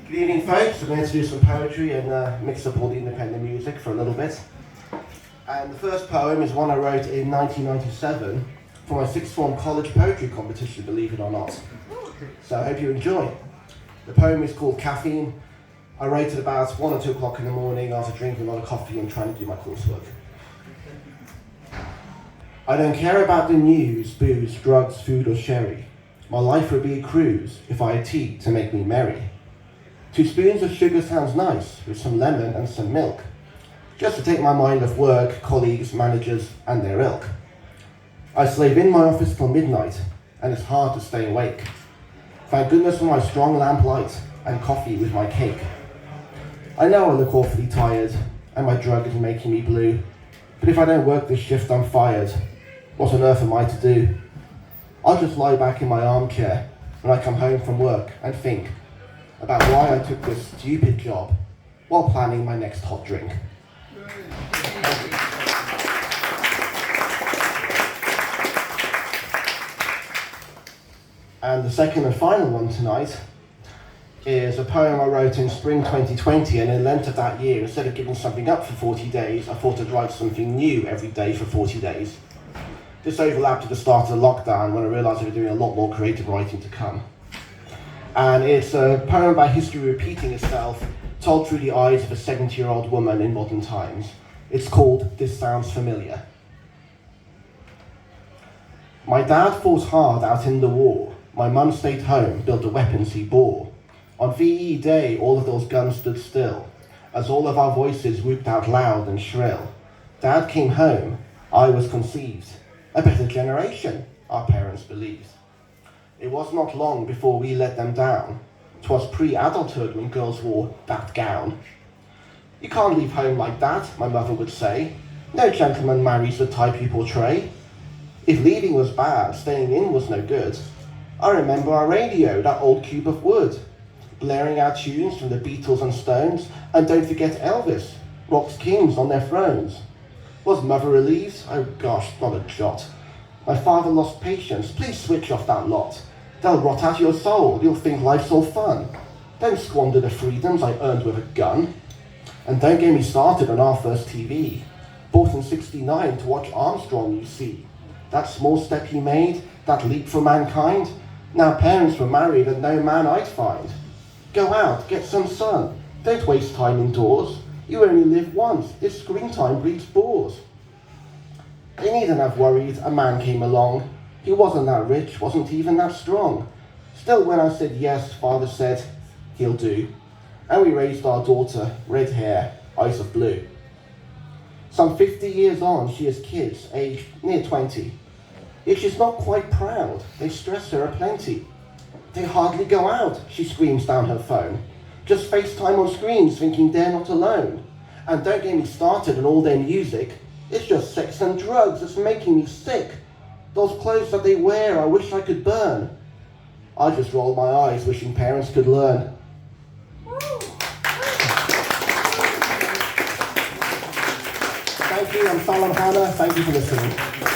Good evening, folks. I'm going to do some poetry and mix up all the independent music for a little bit. And the first poem is one I wrote in 1997 for my sixth form college poetry competition, believe it or not. So I hope you enjoy. The poem is called Caffeine. I wrote it about 1 or 2 o'clock in the morning after drinking a lot of coffee and trying to do my coursework. I don't care about the news, booze, drugs, food or sherry. My life would be a cruise if I had tea to make me merry. 2 spoons of sugar sounds nice, with some lemon and some milk, just to take my mind off work, colleagues, managers and their ilk. I slave in my office till midnight, and it's hard to stay awake. Thank goodness for my strong lamplight and coffee with my cake. I know I look awfully tired, and my drug is making me blue, but if I don't work this shift I'm fired. What on earth am I to do? I'll just lie back in my armchair when I come home from work and think about why I took this stupid job while planning my next hot drink. And the second and final one tonight is a poem I wrote in spring 2020, and in the length of that year, instead of giving something up for 40 days, I thought I'd write something new every day for 40 days. This overlapped at the start of the lockdown when I realised I was doing a lot more creative writing to come. And it's a poem about history repeating itself, told through the eyes of a 70-year-old woman in modern times. It's called This Sounds Familiar. My dad fought hard out in the war. My mum stayed home, built the weapons he bore. On VE Day, all of those guns stood still, as all of our voices whooped out loud and shrill. Dad came home, I was conceived. A better generation, our parents believed. It was not long before we let them down. 'Twas pre-adulthood when girls wore that gown. You can't leave home like that, my mother would say. No gentleman marries the type you portray. If leaving was bad, staying in was no good. I remember our radio, that old cube of wood, blaring out tunes from the Beatles and Stones, and don't forget Elvis, rock's kings on their thrones. Was mother relieved? Oh gosh, not a jot. My father lost patience. Please switch off that lot. They'll rot out your soul. You'll think life's all fun. Don't squander the freedoms I earned with a gun. And don't get me started on our first TV. Bought in '69 to watch Armstrong, you see. That small step he made, that leap for mankind. Now parents were married and no man I'd find. Go out, get some sun. Don't waste time indoors. You only live once. This screen time breeds bores. They needn't have worried. A man came along. He wasn't that rich, wasn't even that strong. Still, when I said yes, father said, he'll do. And we raised our daughter, red hair, eyes of blue. Some 50 years on, she has kids, aged near 20. Yet she's not quite proud. They stress her aplenty. They hardly go out, she screams down her phone. Just FaceTime on screens, thinking they're not alone. And don't get me started on all their music. It's just sex and drugs that's making me sick. Those clothes that they wear, I wish I could burn. I just roll my eyes, wishing parents could learn. Thank you, I'm Salam Hannah. Thank you for listening.